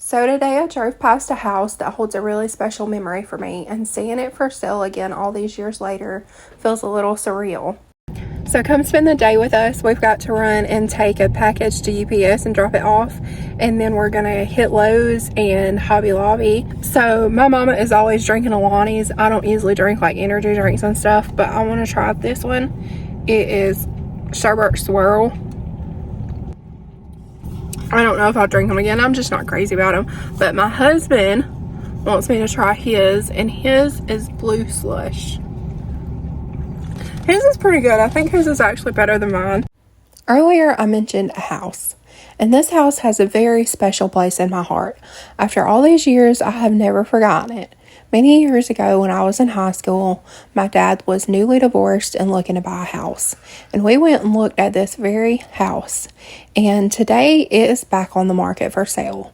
So today I drove past a house that holds a really special memory for me, and seeing it for sale again all these years later feels a little surreal. So come spend the day with us. We've got to run and take a package to UPS and drop it off, and then we're gonna hit Lowe's and Hobby Lobby. So my mama is always drinking Alani's. I don't usually drink like energy drinks and stuff, but I want to try this one. It is Sherbet Swirl. I don't know if I'll drink them again. I'm just not crazy about them. But my husband wants me to try his, and his is Blue Slush. His is pretty good. I think his is actually better than mine. Earlier, I mentioned a house, and this house has a very special place in my heart. After all these years, I have never forgotten it. Many years ago, when I was in high school, my dad was newly divorced and looking to buy a house. And we went and looked at this very house. And today, it is back on the market for sale.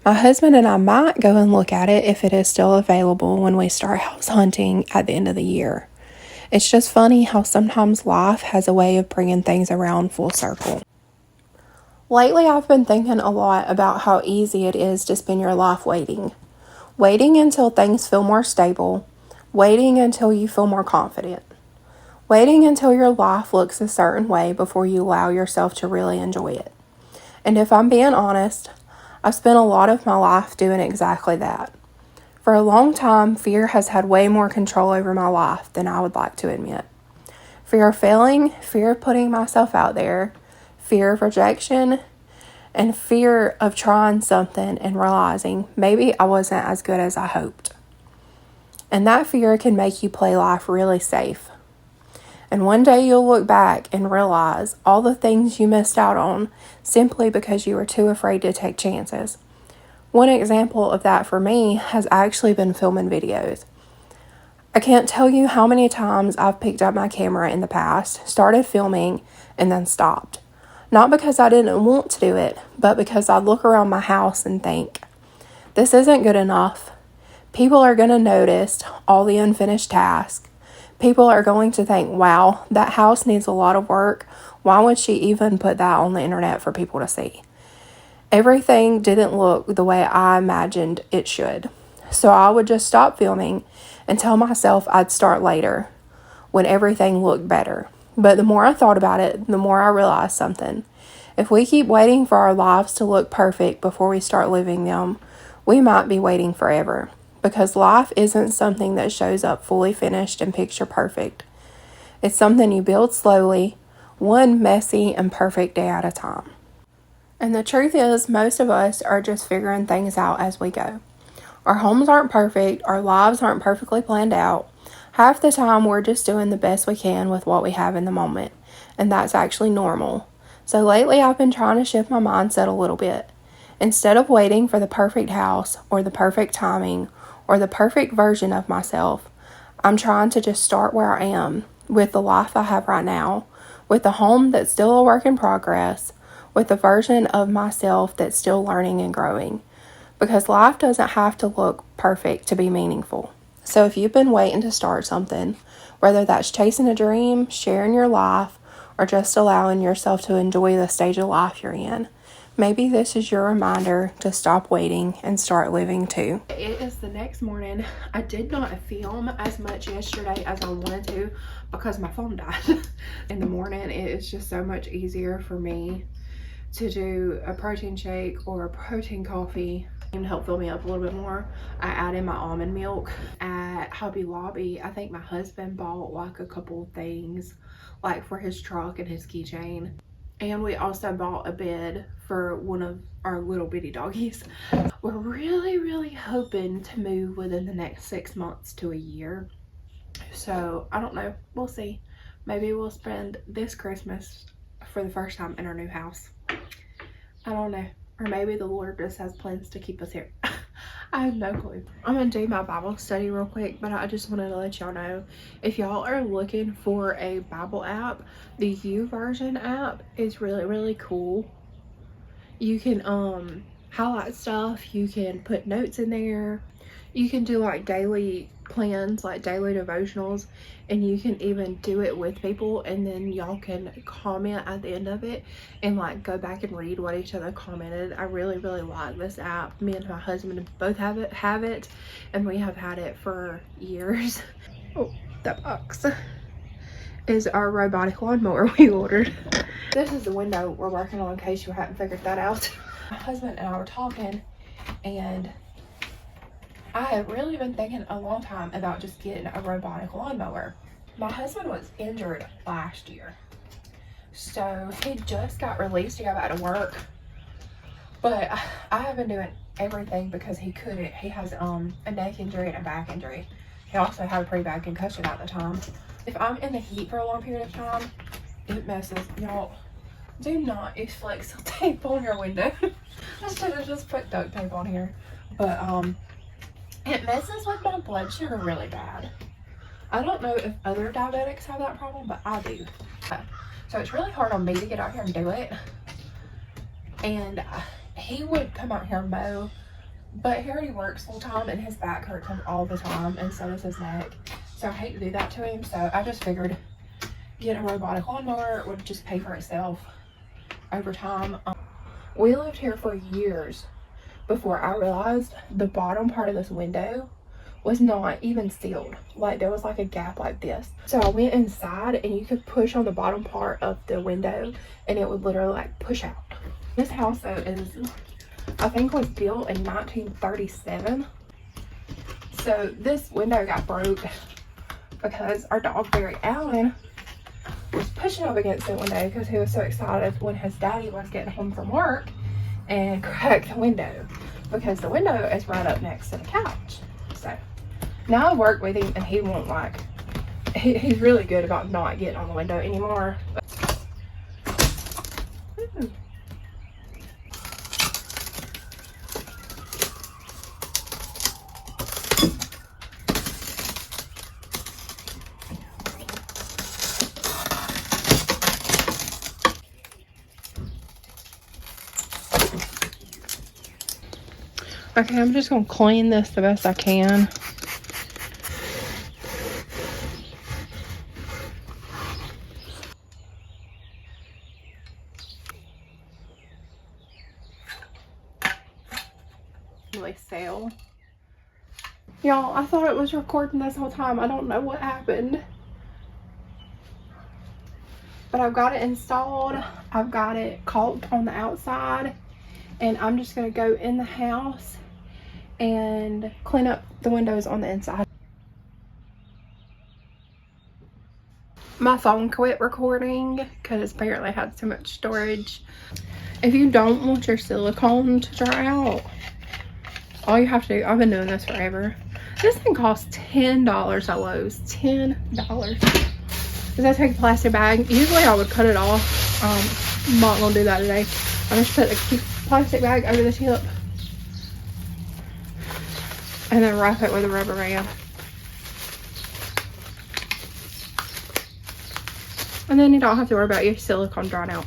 My husband and I might go and look at it if it is still available when we start house hunting at the end of the year. It's just funny how sometimes life has a way of bringing things around full circle. Lately, I've been thinking a lot about how easy it is to spend your life waiting. Waiting until things feel more stable. Waiting until you feel more confident. Waiting until your life looks a certain way before you allow yourself to really enjoy it. And if I'm being honest, I've spent a lot of my life doing exactly that. For a long time, fear has had way more control over my life than I would like to admit. Fear of failing, fear of putting myself out there, fear of rejection, and fear of trying something and realizing maybe I wasn't as good as I hoped. And that fear can make you play life really safe. And one day you'll look back and realize all the things you missed out on simply because you were too afraid to take chances. One example of that for me has actually been filming videos. I can't tell you how many times I've picked up my camera in the past, started filming, and then stopped. Not because I didn't want to do it, but because I'd look around my house and think, this isn't good enough. People are going to notice all the unfinished tasks. People are going to think, wow, that house needs a lot of work. Why would she even put that on the internet for people to see? Everything didn't look the way I imagined it should. So I would just stop filming and tell myself I'd start later when everything looked better. But the more I thought about it, the more I realized something. If we keep waiting for our lives to look perfect before we start living them, we might be waiting forever. Because life isn't something that shows up fully finished and picture perfect. It's something you build slowly, one messy and perfect day at a time. And the truth is, most of us are just figuring things out as we go. Our homes aren't perfect, our lives aren't perfectly planned out. Half the time, we're just doing the best we can with what we have in the moment, and that's actually normal. So lately, I've been trying to shift my mindset a little bit. Instead of waiting for the perfect house, or the perfect timing, or the perfect version of myself, I'm trying to just start where I am, with the life I have right now, with a home that's still a work in progress, with a version of myself that's still learning and growing. Because life doesn't have to look perfect to be meaningful. So if you've been waiting to start something, whether that's chasing a dream, sharing your life, or just allowing yourself to enjoy the stage of life you're in, maybe this is your reminder to stop waiting and start living too. It is the next morning. I did not film as much yesterday as I wanted to because my phone died. In the morning, it is just so much easier for me to do a protein shake or a protein coffee and help fill me up a little bit more. I added my almond milk at Hobby Lobby. I think my husband bought like a couple of things like for his truck and his keychain. And we also bought a bed for one of our little bitty doggies. We're really hoping to move within the next 6 months to a year. So I don't know, we'll see. Maybe we'll spend this Christmas for the first time in our new house. I don't know. Or maybe the Lord just has plans to keep us here. I have no clue. I'm gonna do my Bible study real quick, but I just wanted to let y'all know, if y'all are looking for a Bible app, the YouVersion app is really cool. You can highlight stuff, you can put notes in there, You can do like daily plans, like daily devotionals, and you can even do it with people, and then y'all can comment at the end of it and like go back and read what each other commented. I really like this app. Me and my husband both have it, and we have had it for years. Oh, that box is our robotic lawnmower we ordered. This is the window we're working on, in case you hadn't figured that out. My husband and I were talking, and I have really been thinking a long time about just getting a robotic lawnmower. My husband was injured last year, so he just got released to go back to work, but I have been doing everything because he couldn't. He has a neck injury and a back injury. He also had a pretty bad concussion at the time. If I'm in the heat for a long period of time, it messes. Y'all, do not use flexible tape on your window. I should have just put duct tape on here, but it messes with my blood sugar really bad. I don't know if other diabetics have that problem, but I do. So it's really hard on me to get out here and do it. And he would come out here and mow, but he already works full time and his back hurts him all the time, and so does his neck. So I hate to do that to him. So I just figured getting a robotic lawnmower would just pay for itself over time. We lived here for years before I realized the bottom part of this window was not even sealed. Like, there was like a gap like this. So I went inside, and you could push on the bottom part of the window and it would literally like push out. This house though is, I think, was built in 1937. So this window got broke because our dog Barry Allen was pushing up against the window because he was so excited when his daddy was getting home from work, and cracked the window because the window is right up next to the couch. So now I work with him, and he won't like, he's really good about not getting on the window anymore. Okay, I'm just gonna clean this the best I can. Really stale. Y'all, I thought it was recording this whole time. I don't know what happened. But I've got it installed. I've got it caulked on the outside. And I'm just gonna go in the house and clean up the windows on the inside. My phone quit recording because apparently it had too much storage. If you don't want your silicone to dry out, all you have to do, I've been doing this forever. This thing costs $10 at Lowe's. $10. Because I take a plastic bag. Usually I would cut it off. I'm not gonna do that today. I'm just put a plastic bag over the tip and then wrap it with a rubber band. And then you don't have to worry about your silicone drying out.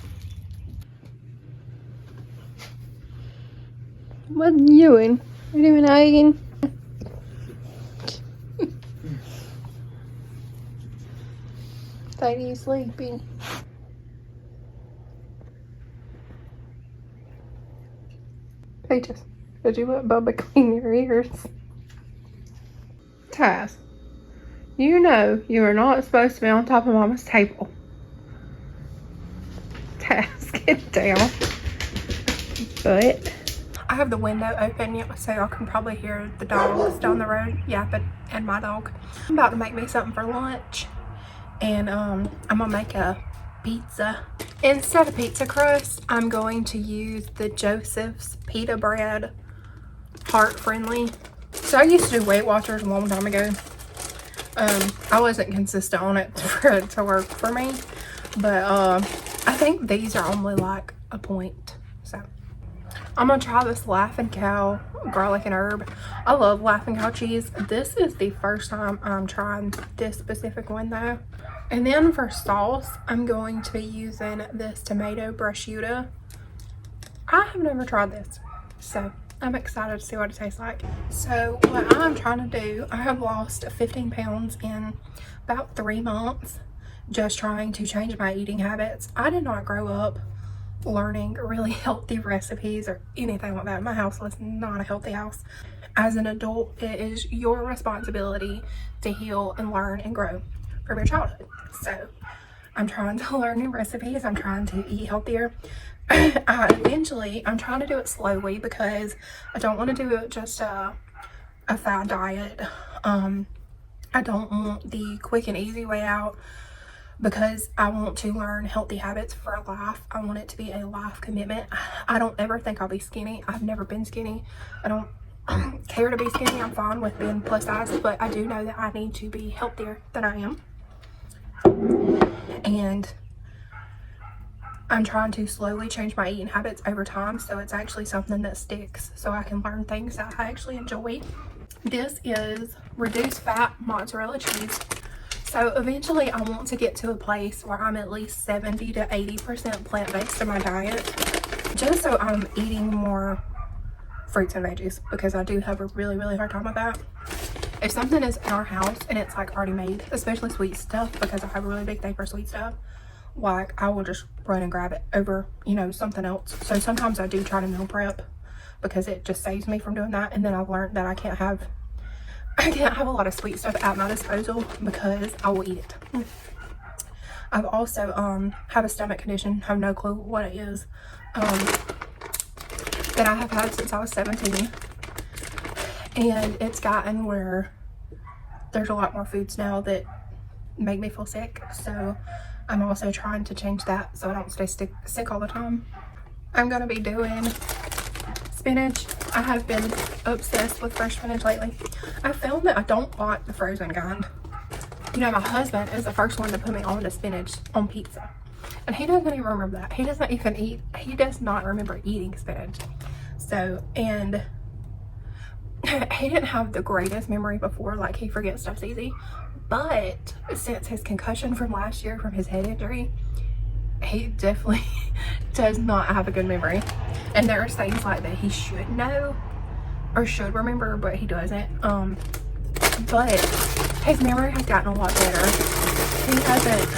What are you doing? What are you doing? Sadie's sleeping. Peaches, did you let Bubba clean your ears? Taz, you know you are not supposed to be on top of Mama's table. Taz, get down. But I have the window open, so y'all can probably hear the dogs down the road yapping, and my dog. I'm about to make me something for lunch, and I'm gonna make a pizza. Instead of pizza crust, I'm going to use the Joseph's pita bread, heart friendly. So I used to do Weight Watchers a long time ago. I wasn't consistent on it for it to work for me, but I think these are only like a point. So I'm gonna try this Laughing Cow garlic and herb. I love Laughing Cow cheese. This is the first time I'm trying this specific one though. And then for sauce, I'm going to be using this tomato prosciutto. I have never tried this, so I'm excited to see what it tastes like. So what I'm trying to do, I have lost 15 pounds in about 3 months just trying to change my eating habits. I did not grow up learning really healthy recipes or anything like that. My house was not a healthy house. As an adult, it is your responsibility to heal and learn and grow from your childhood. So I'm trying to learn new recipes. I'm trying to eat healthier. I'm trying to do it slowly because I don't want to do it just a fad diet. I don't want the quick and easy way out because I want to learn healthy habits for life. I want it to be a life commitment. I don't ever think I'll be skinny. I've never been skinny. I don't care to be skinny. I'm fine with being plus size, but I do know that I need to be healthier than I am. And I'm trying to slowly change my eating habits over time so it's actually something that sticks so I can learn things that I actually enjoy. This is reduced fat mozzarella cheese. So eventually I want to get to a place where I'm at least 70 to 80% plant-based in my diet, just so I'm eating more fruits and veggies, because I do have a really, really hard time with that. If something is in our house and it's like already made, especially sweet stuff, because I have a really big thing for sweet stuff, like I will just run and grab it over, you know, something else. So sometimes I do try to meal prep because it just saves me from doing that. And then I've learned that I can't have a lot of sweet stuff at my disposal because I will eat it. I've also have a stomach condition, have no clue what it is, that I have had since I was 17. And it's gotten where there's a lot more foods now that make me feel sick. So I'm also trying to change that so I don't stay sick all the time. I'm gonna be doing spinach. I have been obsessed with fresh spinach lately. I found that I don't like the frozen kind. You know, my husband is the first one to put me on to spinach on pizza. And he doesn't even remember that. He does not remember eating spinach. So, and he didn't have the greatest memory before, like he forgets stuff's easy. But since his concussion from last year from his head injury, he definitely does not have a good memory. And there are things like that he should know or should remember, but he doesn't. But his memory has gotten a lot better. He hasn't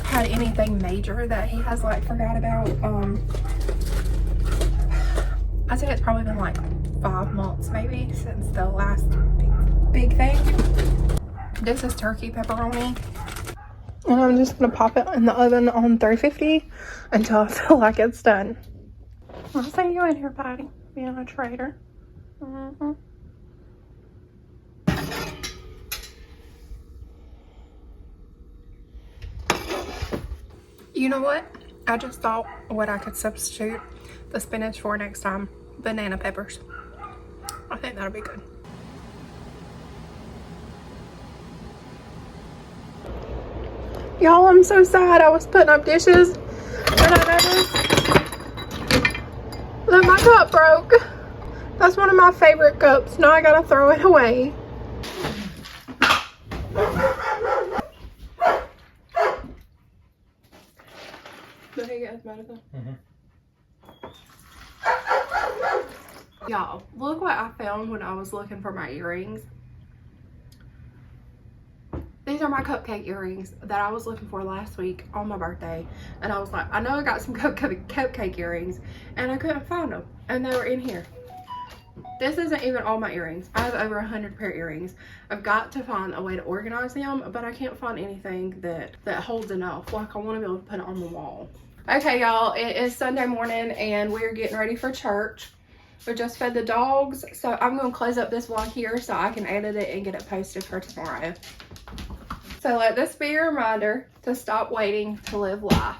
had anything major that he has like forgot about. I'd say it's probably been like 5 months maybe since the last big thing. This is turkey pepperoni. And I'm just gonna pop it in the oven on 350 until I feel like it's done. I'll see you in here, Patty, being a traitor. You know what? I just thought what I could substitute the spinach for next time. Banana peppers. I think that'll be good. Y'all, I'm so sad. I was putting up dishes and I noticed that my cup broke. That's one of my favorite cups. Now I gotta throw it away. Did he get his medicine? Y'all, look what I found when I was looking for my earrings. These are my cupcake earrings that I was looking for last week on my birthday. And I was like, I know I got some cupcake earrings and I couldn't find them. And they were in here. This isn't even all my earrings. I have over 100 pair of earrings. I've got to find a way to organize them, but I can't find anything that holds enough. Like I want to be able to put it on the wall. Okay, y'all, it is Sunday morning and we're getting ready for church. We just fed the dogs, so I'm going to close up this vlog here so I can edit it and get it posted for tomorrow. So let this be a reminder to stop waiting to live life.